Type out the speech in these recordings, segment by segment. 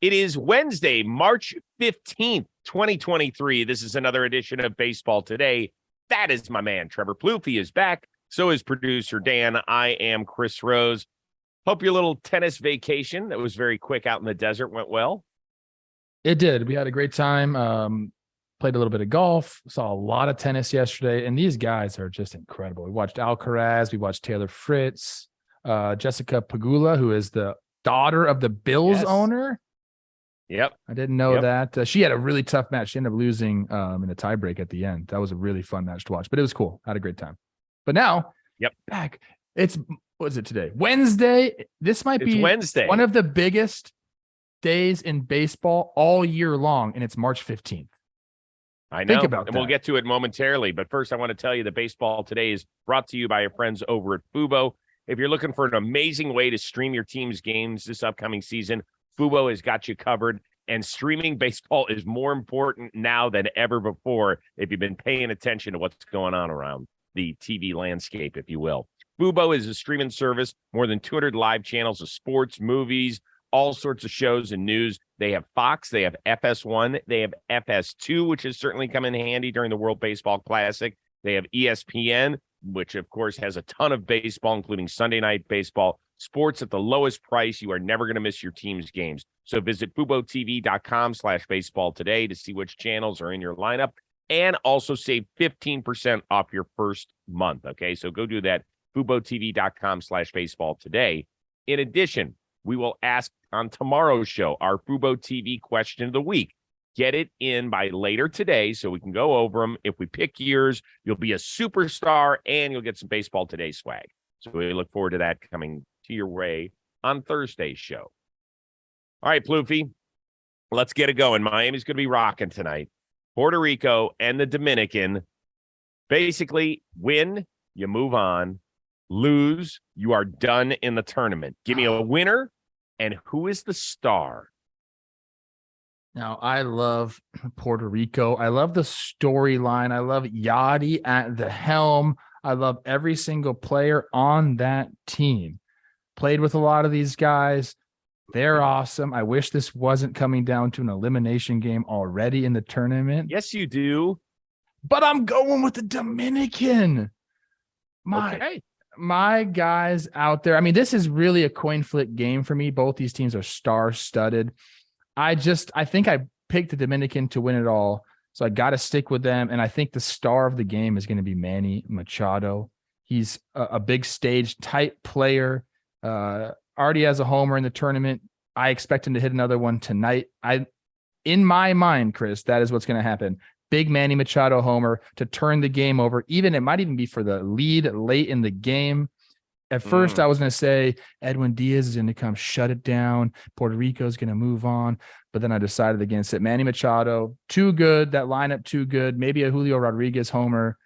It is Wednesday, March 15th, 2023. This is another edition of Baseball Today. That is my man, Trevor Plouffe. He is back. So is producer Dan. I am Chris Rose. Hope your little tennis vacation that was very quick out in the desert went well. It did. We had a great time. Played a little bit of golf. Saw a lot of tennis yesterday. And these guys are just incredible. We watched Alcaraz. We watched Taylor Fritz. Jessica Pegula, who is the daughter of the Bills owner. Yep. I didn't know that. She had a really tough match. She ended up losing in a tiebreak at the end. That was a really fun match to watch, but it was cool. I had a great time. But now, back. What is it today? Wednesday. This might be Wednesday. One of the biggest days in baseball all year long, and it's March 15th. I know, Think about and that. we'll get to it momentarily. But first, I want to tell you that Baseball Today is brought to you by our friends over at Fubo. If you're looking for an amazing way to stream your team's games this upcoming season, Fubo has got you covered, and streaming baseball is more important now than ever before if you've been paying attention to what's going on around the TV landscape, if you will. Fubo is a streaming service, more than 200 live channels of sports, movies, all sorts of shows and news. They have Fox, they have FS1, they have FS2, which has certainly come in handy during the World Baseball Classic. They have ESPN, which, of course, has a ton of baseball, including Sunday Night Baseball. Sports at the lowest price. You are never going to miss your team's games. So visit FuboTV.com/baseball today to see which channels are in your lineup and also save 15% off your first month. Okay, so go do that. FuboTV.com/baseball today. In addition, we will ask on tomorrow's show our Fubo TV question of the week. Get it in by later today so we can go over them. If we pick yours, you'll be a superstar and you'll get some Baseball Today swag. So we look forward to that coming to your way on Thursday's show. All right, Plouffe, let's get it going. Miami's going to be rocking tonight. Puerto Rico and the Dominican. Basically, win, you move on. Lose, you are done in the tournament. Give me a winner, and who is the star? Now, I love Puerto Rico. I love the storyline. I love Yachty at the helm. I love every single player on that team. Played with a lot of these guys. They're awesome. I wish this wasn't coming down to an elimination game already in the tournament. Yes, you do. But I'm going with the Dominican. My guys out there. I mean, this is really a coin flip game for me. Both these teams are star-studded. I think I picked the Dominican to win it all. So I got to stick with them. And I think the star of the game is going to be Manny Machado. He's a big stage type player. Already has a homer in the tournament. I expect him to hit another one tonight. In my mind, Chris, that is what's going to happen. Big Manny Machado homer to turn the game over. It might even be for the lead late in the game. At first, I was going to say Edwin Diaz is going to come shut it down. Puerto Rico is going to move on. But then I decided against it. Manny Machado, too good. That lineup, too good. Maybe a Julio Rodriguez homer.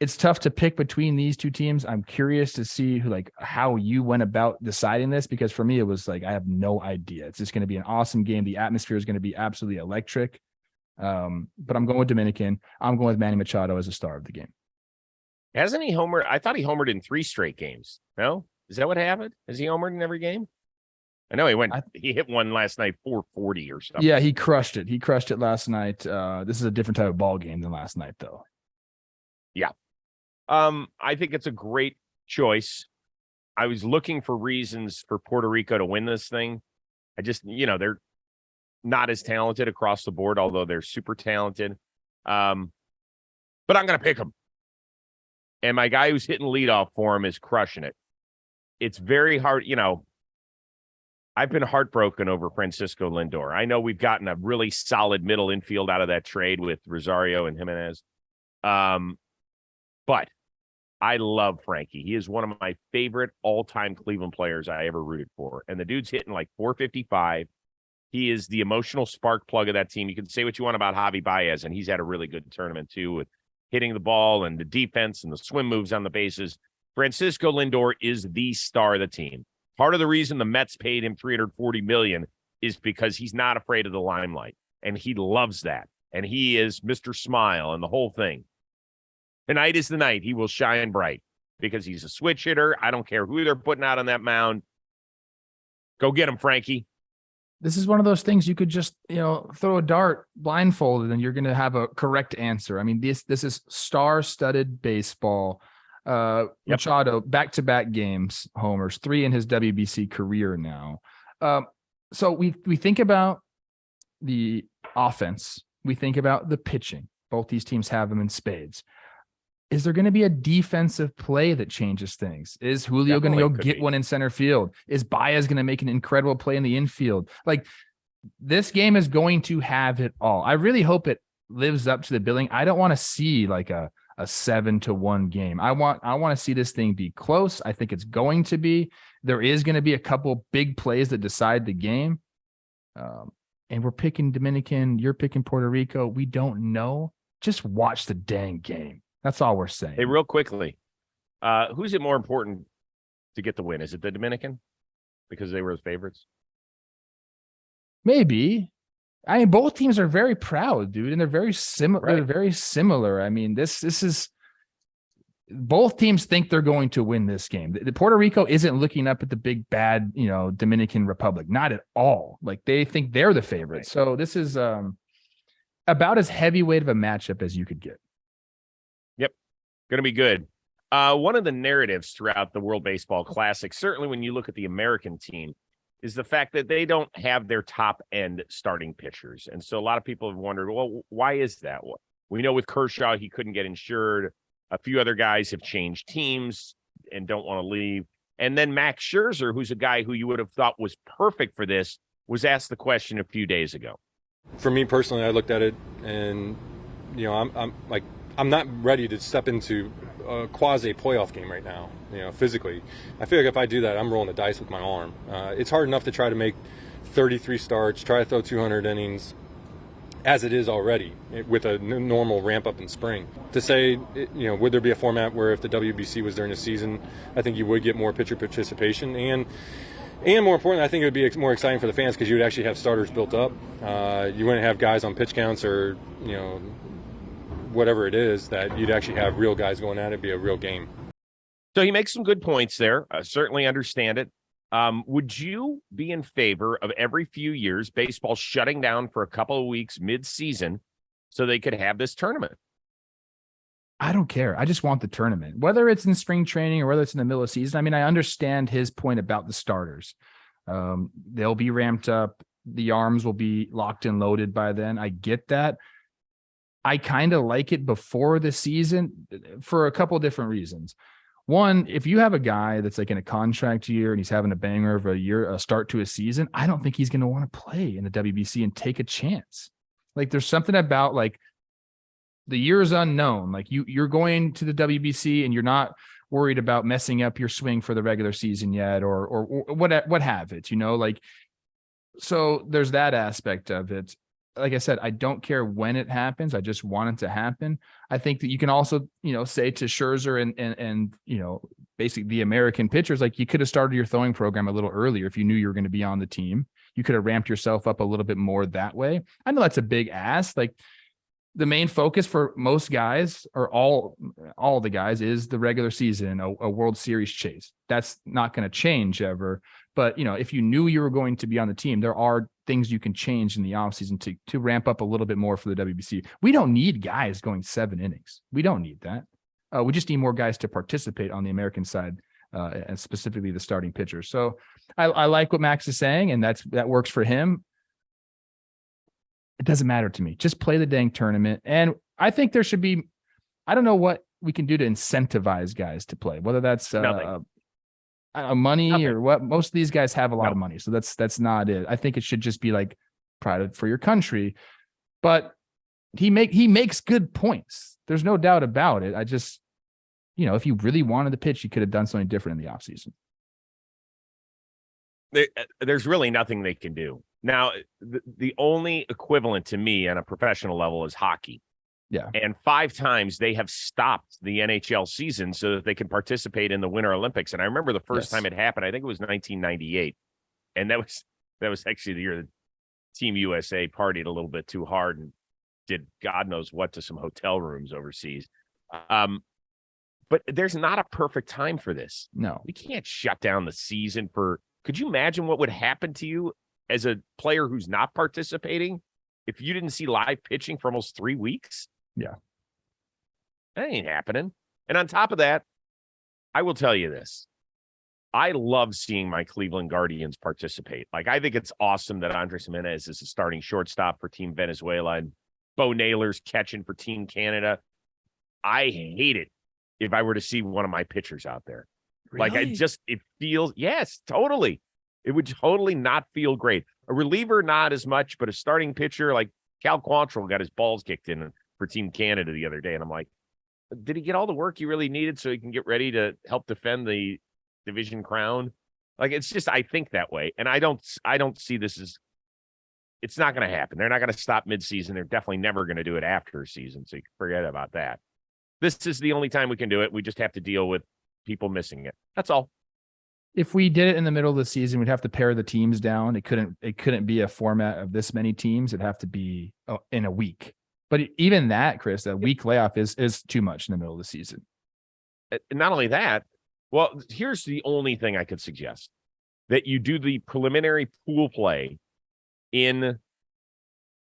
It's tough to pick between these two teams. I'm curious to see how you went about deciding this, because for me, it was I have no idea. It's just going to be an awesome game. The atmosphere is going to be absolutely electric. But I'm going with Dominican. I'm going with Manny Machado as a star of the game. Hasn't he homered? I thought he homered in 3 straight games. No? Is that what happened? Has he homered in every game? I know he hit one last night, 440 or something. Yeah, he crushed it. He crushed it last night. This is a different type of ball game than last night, though. Yeah. I think it's a great choice. I was looking for reasons for Puerto Rico to win this thing. I just, they're not as talented across the board, although they're super talented. But I'm going to pick them. And my guy who's hitting leadoff for him is crushing it. It's very hard. I've been heartbroken over Francisco Lindor. I know we've gotten a really solid middle infield out of that trade with Rosario and Jimenez. But I love Frankie. He is one of my favorite all-time Cleveland players I ever rooted for. And the dude's hitting 455. He is the emotional spark plug of that team. You can say what you want about Javi Baez, and he's had a really good tournament too with hitting the ball and the defense and the swim moves on the bases. Francisco Lindor is the star of the team. Part of the reason the Mets paid him $340 million is because he's not afraid of the limelight, and he loves that. And he is Mr. Smile and the whole thing. Tonight is the night he will shine bright because he's a switch hitter. I don't care who they're putting out on that mound. Go get him, Frankie. This is one of those things you could just, throw a dart blindfolded and you're going to have a correct answer. I mean, this is star-studded baseball. Machado, back-to-back games, homers, 3 in his WBC career now. So we think about the offense. We think about the pitching. Both these teams have them in spades. Is there going to be a defensive play that changes things? Is Julio going to go get one in center field? Is Baez going to make an incredible play in the infield? Like, this game is going to have it all. I really hope it lives up to the billing. I don't want to see like a 7-1 game. I want to see this thing be close. I think it's going to be. There is going to be a couple big plays that decide the game. And we're picking Dominican. You're picking Puerto Rico. We don't know. Just watch the dang game. That's all we're saying. Hey, real quickly, who's it more important to get the win? Is it the Dominican because they were the favorites? Maybe. I mean, both teams are very proud, dude, and they're very similar. Right. They're very similar. I mean, this is both teams think they're going to win this game. The Puerto Rico isn't looking up at the big bad, Dominican Republic. Not at all. Like, they think they're the favorites. Right. So this is about as heavyweight of a matchup as you could get. Going to be good. One of the narratives throughout the World Baseball Classic, certainly when you look at the American team, is the fact that they don't have their top end starting pitchers. And so a lot of people have wondered, well, why is that? We know with Kershaw, he couldn't get insured. A few other guys have changed teams and don't want to leave. And then Max Scherzer, who's a guy who you would have thought was perfect for this, was asked the question a few days ago. For me personally, I looked at it and, I'm not ready to step into a quasi playoff game right now, physically. I feel like if I do that, I'm rolling the dice with my arm. It's hard enough to try to make 33 starts, try to throw 200 innings as it is already with a normal ramp up in spring. To say, would there be a format where if the WBC was during the season, I think you would get more pitcher participation and more importantly, I think it would be more exciting for the fans because you would actually have starters built up. You wouldn't have guys on pitch counts or, whatever it is, that you'd actually have real guys going at it, be a real game. So he makes some good points there. I certainly understand it. Would you be in favor of every few years baseball shutting down for a couple of weeks mid-season so they could have this tournament? I don't care. I just want the tournament, whether it's in spring training or whether it's in the middle of the season. I mean, I understand his point about the starters. They'll be ramped up. The arms will be locked and loaded by then. I get that. I kind of like it before the season for a couple of different reasons. One, if you have a guy that's like in a contract year and he's having a banger of a start to a season, I don't think he's going to want to play in the WBC and take a chance. Like, there's something about like the year is unknown. Like you're going to the WBC and you're not worried about messing up your swing for the regular season yet, or what have it, like, so there's that aspect of it. Like I said, I don't care when it happens. I just want it to happen. I think that you can also, say to Scherzer and basically the American pitchers, like, you could have started your throwing program a little earlier if you knew you were going to be on the team. You could have ramped yourself up a little bit more that way. I know that's a big ask. Like, the main focus for most guys, or all the guys, is the regular season, a World Series chase. That's not going to change ever. But, if you knew you were going to be on the team, there are things you can change in the offseason to ramp up a little bit more for the WBC. We don't need guys going 7 innings. We don't need that. We just need more guys to participate on the American side, and specifically the starting pitchers. So I like what Max is saying, and that works for him. It doesn't matter to me. Just play the dang tournament. And I think there should be, I don't know what we can do to incentivize guys to play, whether that's money Nothing. or what. Most of these guys have a lot of money. So that's not it. I think it should just be like pride for your country. But he makes good points. There's no doubt about it. I just, if you really wanted to pitch, you could have done something different in the offseason. There's really nothing they can do. Now, the only equivalent to me on a professional level is hockey. Yeah. And 5 times they have stopped the NHL season so that they can participate in the Winter Olympics. And I remember the first time it happened, I think it was 1998. And that was actually the year that Team USA partied a little bit too hard and did God knows what to some hotel rooms overseas. But there's not a perfect time for this. No. We can't shut down the season for. Could you imagine what would happen to you as a player who's not participating, if you didn't see live pitching for almost 3 weeks, yeah, that ain't happening. And on top of that, I will tell you this. I love seeing my Cleveland Guardians participate. Like, I think it's awesome that Andres Gimenez is a starting shortstop for Team Venezuela and Bo Naylor's catching for Team Canada. I hate it if I were to see one of my pitchers out there. really? Like, it feels, yes, totally. It would totally not feel great. A reliever, not as much, but a starting pitcher like Cal Quantrill got his balls kicked in for Team Canada the other day. And I'm like, did he get all the work he really needed so he can get ready to help defend the division crown? Like, it's just, I think that way. And I don't see this as, it's not going to happen. They're not going to stop midseason. They're definitely never going to do it after a season. So you can forget about that. This is the only time we can do it. We just have to deal with people missing it. That's all. If we did it in the middle of the season, we'd have to pare the teams down. It couldn't be a format of this many teams. It'd have to be in a week. But even that, Chris, that week layoff is too much in the middle of the season. Not only that, well, here's the only thing I could suggest: that you do the preliminary pool play in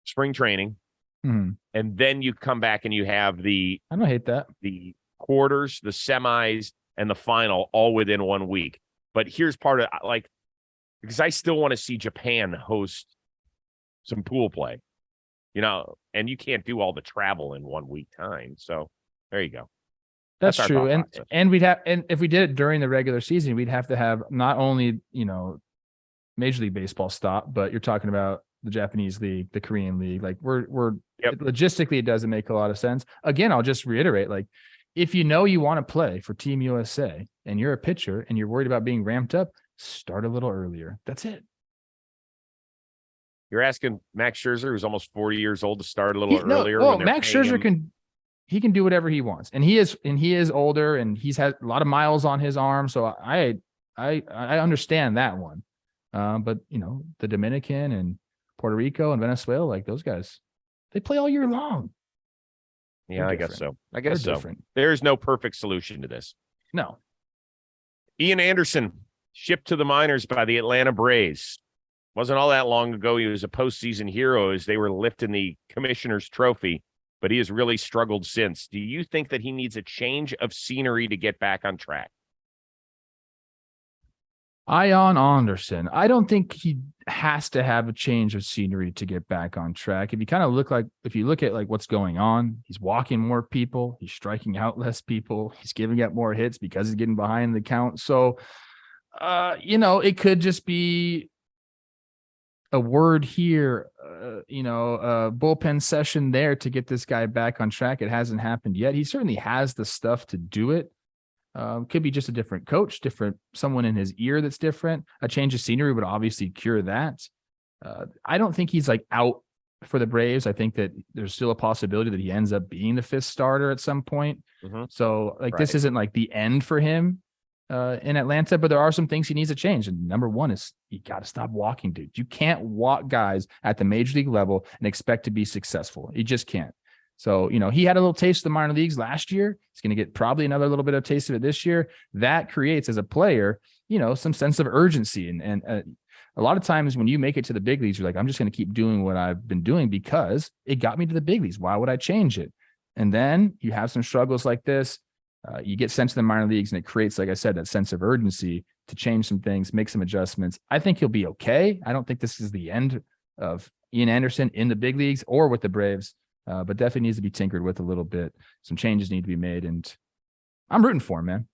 spring training, Mm-hmm. and then you come back and you have I don't hate that. the quarters, the semis, and the final all within 1 week. But here's part of, like, because I still want to see Japan host some pool play, and you can't do all the travel in 1 week time. So there you go. That's our true. thought process. And if we did it during the regular season, we'd have to have not only, Major League Baseball stop, but you're talking about the Japanese league, the Korean league. Like logistically, it doesn't make a lot of sense. Again, I'll just reiterate, like, if you want to play for Team USA and you're a pitcher and you're worried about being ramped up, start a little earlier. That's it. You're asking Max Scherzer, who's almost 40 years old, to start a little earlier. Well, Max Scherzer can do whatever he wants, and he is older and he's had a lot of miles on his arm. So I understand that one. But the Dominican and Puerto Rico and Venezuela, like those guys, they play all year long. Yeah, I guess so. I guess so. Different. There's no perfect solution to this. No. Ian Anderson shipped to the minors by the Atlanta Braves. Wasn't all that long ago he was a postseason hero as they were lifting the Commissioner's Trophy, but he has really struggled since. Do you think that he needs a change of scenery to get back on track? Ian Anderson. I don't think he has to have a change of scenery to get back on track. If you look at what's going on, he's walking more people, he's striking out less people, he's giving up more hits because he's getting behind the count. So, it could just be a word here, a bullpen session there to get this guy back on track. It hasn't happened yet. He certainly has the stuff to do it. Could be just a different coach, someone in his ear that's different. A change of scenery would obviously cure that. I don't think he's out for the Braves. I think that there's still a possibility that he ends up being the fifth starter at some point. Mm-hmm. So This isn't the end for him in Atlanta, but there are some things he needs to change. And number one is you got to stop walking, dude. You can't walk guys at the major league level and expect to be successful. You just can't. So, he had a little taste of the minor leagues last year. He's going to get probably another little bit of taste of it this year. That creates, as a player, some sense of urgency. And a lot of times when you make it to the big leagues, you're like, I'm just going to keep doing what I've been doing because it got me to the big leagues. Why would I change it? And then you have some struggles like this. You get sent to the minor leagues and it creates, like I said, that sense of urgency to change some things, make some adjustments. I think he'll be okay. I don't think this is the end of Ian Anderson in the big leagues or with the Braves. But definitely needs to be tinkered with a little bit. Some changes need to be made, and I'm rooting for him, man.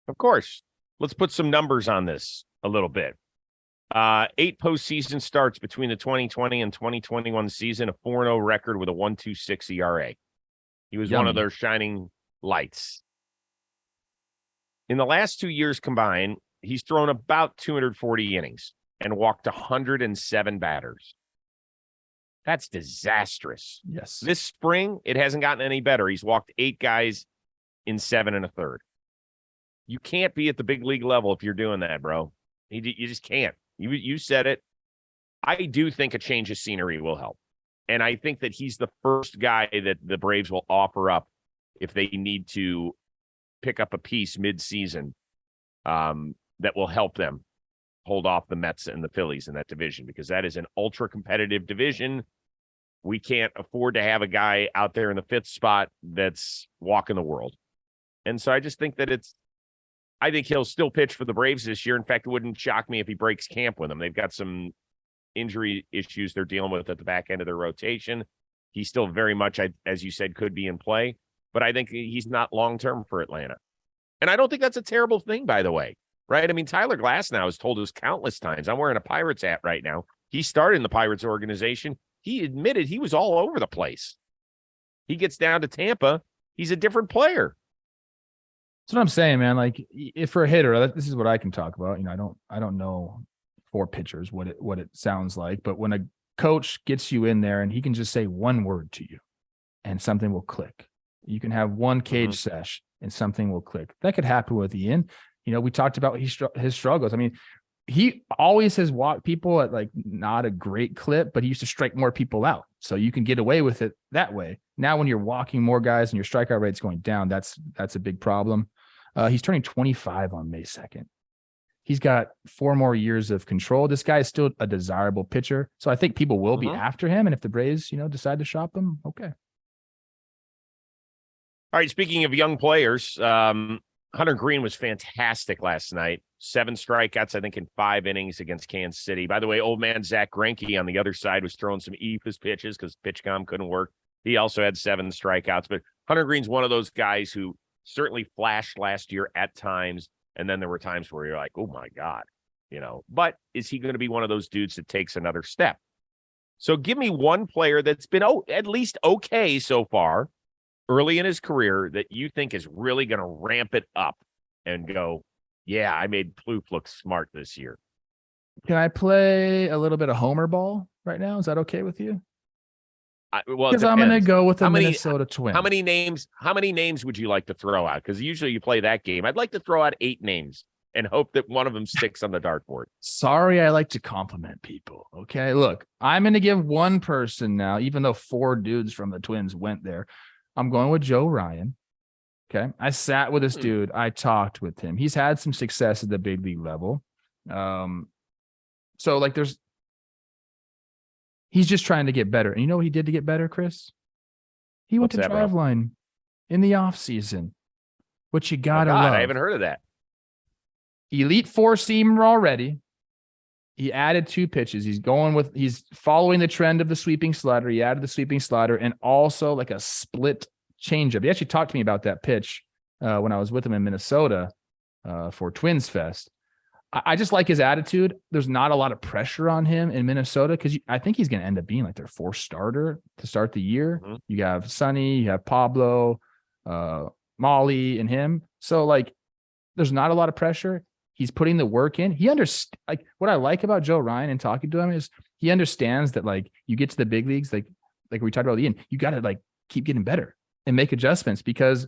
Of course. Let's put some numbers on this a little bit. 8 postseason starts between the 2020 and 2021 season, a 4-0 record with a 1.26 ERA. He was one of their shining lights. In the last 2 years combined, he's thrown about 240 innings and walked 107 batters. That's disastrous. Yes. This spring, it hasn't gotten any better. He's walked 8 guys in 7 1/3. You can't be at the big league level if you're doing that, bro. You just can't. You said it. I do think a change of scenery will help. And I think that he's the first guy that the Braves will offer up if they need to pick up a piece mid-season that will help them. hold off the Mets and the Phillies in that division, because that is an ultra competitive division. We can't afford to have a guy out there in the 5th spot that's walking the world. And so I just think that I think he'll still pitch for the Braves this year. In fact, it wouldn't shock me if he breaks camp with them. They've got some injury issues they're dealing with at the back end of their rotation. He still very much, as you said, could be in play, but I think he's not long-term for Atlanta. And I don't think that's a terrible thing, by the way, right? I mean, Tyler Glasnow has told us countless times, I'm wearing a Pirates hat right now. He started in the Pirates organization. He admitted he was all over the place. He gets down to Tampa, he's a different player. That's what I'm saying, man. Like, if for a hitter, this is what I can talk about. You know, I don't know for pitchers what it sounds like, but when a coach gets you in there and he can just say one word to you and something will click. You can have one cage sesh and something will click. That could happen with Ian. You know, we talked about his struggles. I mean, he always has walked people at like not a great clip, but he used to strike more people out. So you can get away with it that way. Now, when you're walking more guys and your strikeout rate's going down, that's a big problem. He's turning 25 on May 2nd. He's got 4 more years of control. This guy is still a desirable pitcher. So I think people will be after him. And if the Braves, decide to shop him, okay. All right, speaking of young players, Hunter Green was fantastic last night. 7 strikeouts, I think, in 5 innings against Kansas City. By the way, old man Zach Greinke on the other side was throwing some eephus pitches because PitchCom couldn't work. He also had 7 strikeouts. But Hunter Green's one of those guys who certainly flashed last year at times, and then there were times where you're like, oh, my God. But is he going to be one of those dudes that takes another step? So give me one player that's been at least okay so far early in his career that you think is really going to ramp it up and go, yeah, I made Plouffe look smart this year. Can I play a little bit of homer ball right now? Is that okay with you? Because I'm going to go with the Minnesota Twins. How many names would you like to throw out? Because usually you play that game. I'd like to throw out 8 names and hope that one of them sticks on the dartboard. Sorry, I like to compliment people. Okay, look, I'm going to give one person now, even though 4 dudes from the Twins went there. I'm going with Joe Ryan. Okay. I sat with this dude. I talked with him. He's had some success at the big league level. So like he's just trying to get better. And you know what he did to get better, Chris? He went to Driveline in the offseason, which you gotta love. I haven't heard of that. Elite 4-seamer already. He added 2 pitches. He's following the trend of the sweeping slider. He added the sweeping slider and also like a split changeup. He actually talked to me about that pitch when I was with him in Minnesota for Twins Fest. I just like his attitude. There's not a lot of pressure on him in Minnesota because I think he's going to end up being like their 4th starter to start the year. You have Sonny, you have Pablo, Molly, and him. So like, there's not a lot of pressure. He's putting the work in. He understands. Like what I like about Joe Ryan and talking to him is he understands that like you get to the big leagues, like we talked about Ian, you got to like keep getting better and make adjustments because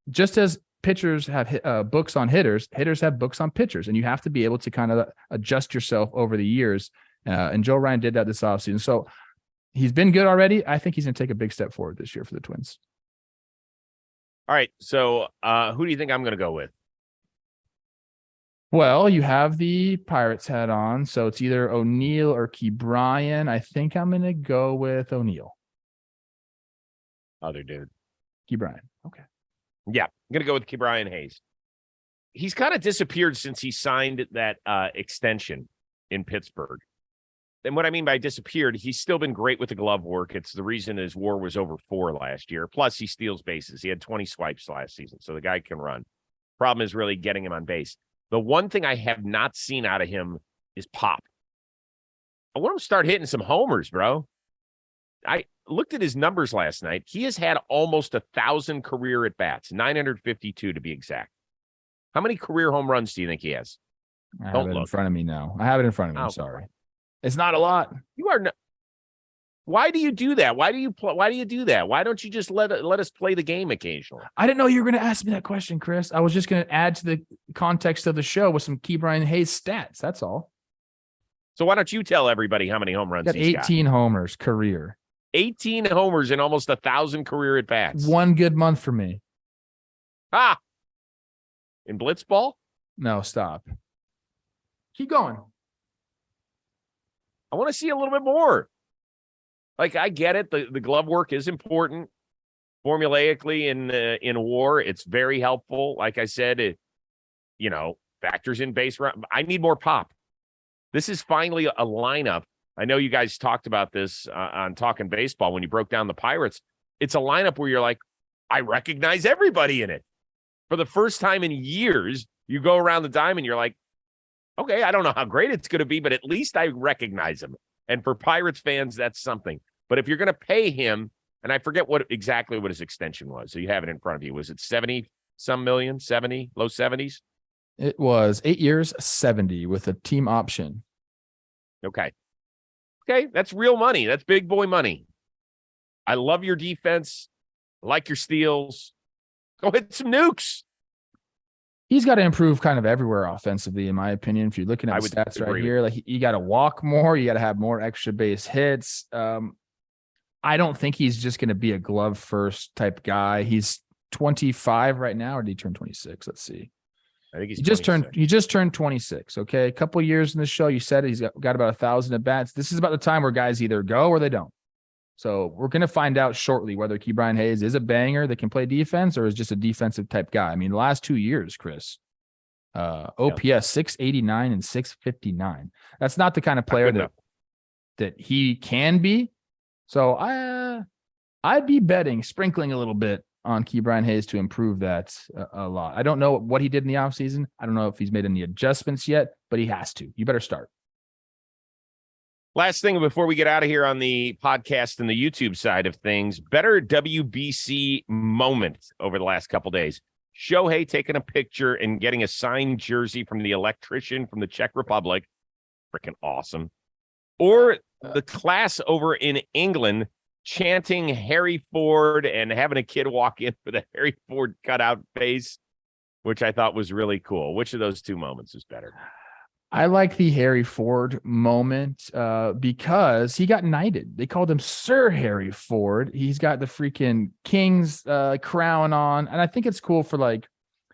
just as pitchers have books on hitters, hitters have books on pitchers, and you have to be able to kind of adjust yourself over the years. And Joe Ryan did that this offseason. So he's been good already. I think he's going to take a big step forward this year for the Twins. All right. So who do you think I'm going to go with? Well, you have the Pirates hat on, so it's either O'Neill or Ke'Bryan. I think I'm going to go with O'Neill. Other dude. Ke'Bryan. Okay. Yeah, I'm going to go with Ke'Bryan Hayes. He's kind of disappeared since he signed that extension in Pittsburgh. And what I mean by disappeared, he's still been great with the glove work. It's the reason his WAR was over 4 last year. Plus, he steals bases. He had 20 swipes last season, so the guy can run. Problem is really getting him on base. The one thing I have not seen out of him is pop. I want him to start hitting some homers, bro. I looked at his numbers last night. He has had almost 1,000 career at-bats, 952 to be exact. How many career home runs do you think he has? I have it in front of me now. I have it in front of me. I'm sorry. It's not a lot. You are not. Why do you do that? Why do you do that? Why don't you just let us play the game occasionally? I didn't know you were going to ask me that question, Chris. I was just going to add to the context of the show with some Ke'Bryan Hayes stats. That's all. So why don't you tell everybody how many home runs he's got? 18 homers career. 18 homers and almost 1,000 career at bats. One good month for me. In blitzball? No, stop. Keep going. I want to see a little bit more. Like, I get it. The glove work is important. Formulaically in war, it's very helpful. Like I said, it, factors in base run. I need more pop. This is finally a lineup. I know you guys talked about this on Talking Baseball when you broke down the Pirates. It's a lineup where you're like, I recognize everybody in it. For the first time in years, you go around the diamond, you're like, okay, I don't know how great it's going to be, but at least I recognize him. And for Pirates fans, that's something. But if you're going to pay him, and I forget exactly what his extension was, so you have it in front of you. Was it 70-some million, 70, low 70s? It was 8 years, 70 with a team option. Okay, that's real money. That's big boy money. I love your defense. I like your steals. Go hit some nukes. He's got to improve kind of everywhere offensively, in my opinion. If you're looking at the stats right here, like you got to walk more, you got to have more extra base hits. I don't think he's just going to be a glove first type guy. He's 25 right now, or did he turn 26? Let's see. I think he just turned 26. Okay. A couple years in the show. You said he's got about 1,000 at bats. This is about the time where guys either go or they don't. So we're going to find out shortly whether Ke'Bryan Hayes is a banger that can play defense or is just a defensive type guy. I mean, the last 2 years, Chris, OPS 689 and 659. That's not the kind of player that he can be. So I'd be betting, sprinkling a little bit on Ke'Bryan Hayes to improve that a lot. I don't know what he did in the offseason. I don't know if he's made any adjustments yet, but he has to. You better start. Last thing before we get out of here on the podcast and the YouTube side of things, better WBC moment over the last couple days. Shohei taking a picture and getting a signed jersey from the electrician from the Czech Republic. Freaking awesome. Or the class over in England chanting Harry Ford and having a kid walk in with a Harry Ford cutout face, which I thought was really cool. Which of those two moments is better? I like the Harry Ford moment because he got knighted. They called him Sir Harry Ford. He's got the freaking King's crown on. And I think it's cool for like,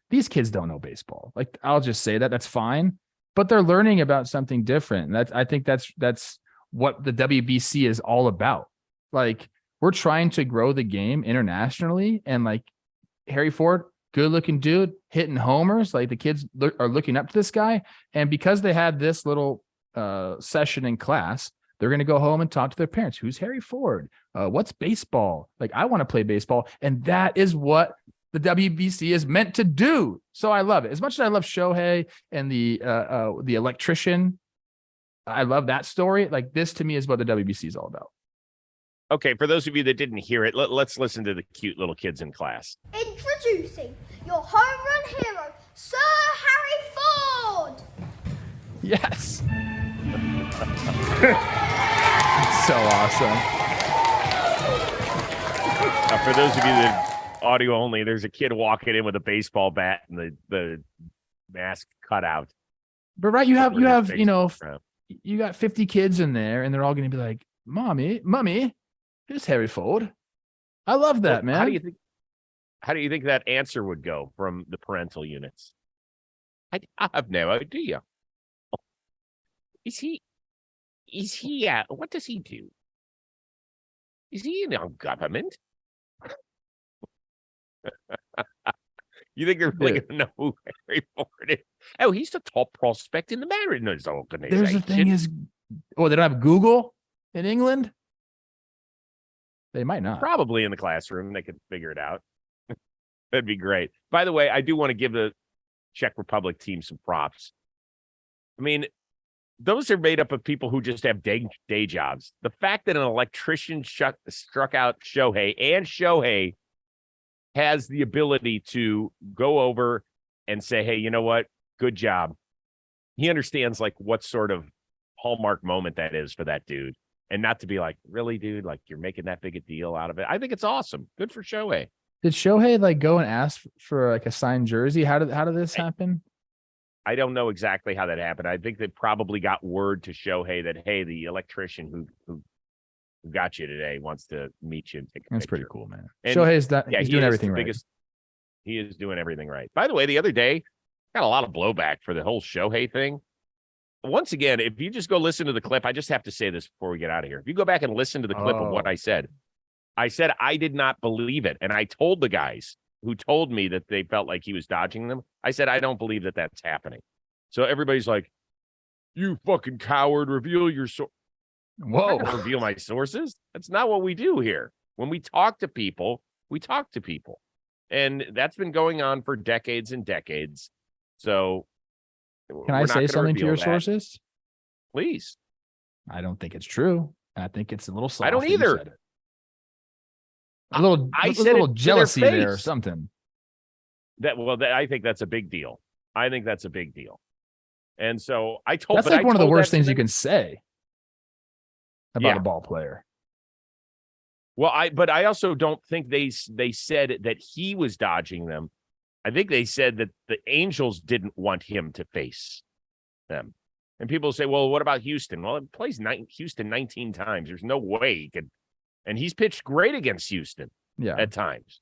these kids don't know baseball. Like, I'll just say that's fine. But they're learning about something different. I think that's what the WBC is all about. Like, we're trying to grow the game internationally. And like Harry Ford, good looking dude, hitting homers. Like, the kids are looking up to this guy. And because they had this little session in class, they're going to go home and talk to their parents. Who's Harry Ford? What's baseball? Like, I want to play baseball. And that is what the WBC is meant to do. So I love it. As much as I love Shohei and the electrician, I love that story. Like, this to me is what the WBC is all about. Okay, for those of you that didn't hear it, let's listen to the cute little kids in class. Introducing your home run hero, Sir Harry Ford. Yes. It's so awesome. For those of you that audio only, there's a kid walking in with a baseball bat and the mask cut out. But right, you have you got 50 kids in there, and they're all going to be like, Mommy, here's Harry Ford. I love that, man. How do you think that answer would go from the parental units? I have no idea. Is he what does he do? Is he in our government? You think they're really going to know who Harry Ford is? Oh, he's the top prospect in the Mariners organization. There's the thing is, they don't have Google in England? They might not. Probably in the classroom. They could figure it out. That'd be great. By the way, I do want to give the Czech Republic team some props. I mean, those are made up of people who just have day jobs. The fact that an electrician struck out Shohei, and Shohei has the ability to go over and say, hey, you know what? Good job. He understands like what sort of hallmark moment that is for that dude. And not to be like, really, dude, like you're making that big a deal out of it. I think it's awesome. Good for Shohei. Did Shohei like go and ask for like a signed jersey? How did this happen? I don't know exactly how that happened. I think they probably got word to Shohei that, hey, the electrician who got you today wants to meet you and take a That's picture. Pretty cool, man. And Shohei's he's doing everything right. He is doing everything right. By the way, the other day, got a lot of blowback for the whole Shohei thing. once again, if you just go listen to the clip, I just have to say this before we get out of here. If you go back and listen to the clip of what I said I did not believe it. And I told the guys who told me that they felt like he was dodging them, I said, I don't believe that that's happening. So everybody's like, you fucking coward, reveal your source. Whoa. Reveal my sources? That's not what we do here. When we talk to people, we talk to people. And that's been going on for decades and decades. So can I say something to your sources? Please. I don't think it's true. I think it's a little soft. I don't either. A little jealousy there or something. I think that's a big deal. I think that's a big deal. And so I told that's like one of the worst things you can say about a ball player. Well, I also don't think they said that he was dodging them. I think they said that the Angels didn't want him to face them. And people say, well, what about Houston? Well, it plays Houston 19 times. There's no way he could. And he's pitched great against Houston at times.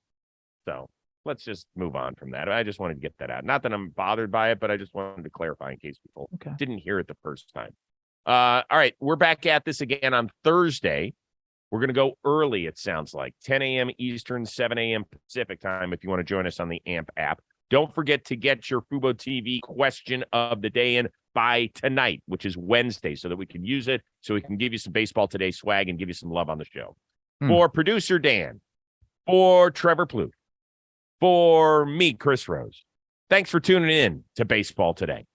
So let's just move on from that. I just wanted to get that out. Not that I'm bothered by it, but I just wanted to clarify in case people didn't hear it the first time. All right, we're back at this again on Thursday. We're going to go early, it sounds like. 10 a.m. Eastern, 7 a.m. Pacific time if you want to join us on the AMP app. Don't forget to get your Fubo TV question of the day in by tonight, which is Wednesday, so that we can use it, so we can give you some Baseball Today swag and give you some love on the show. For producer Dan, for Trevor Plouffe, for me, Chris Rose, thanks for tuning in to Baseball Today.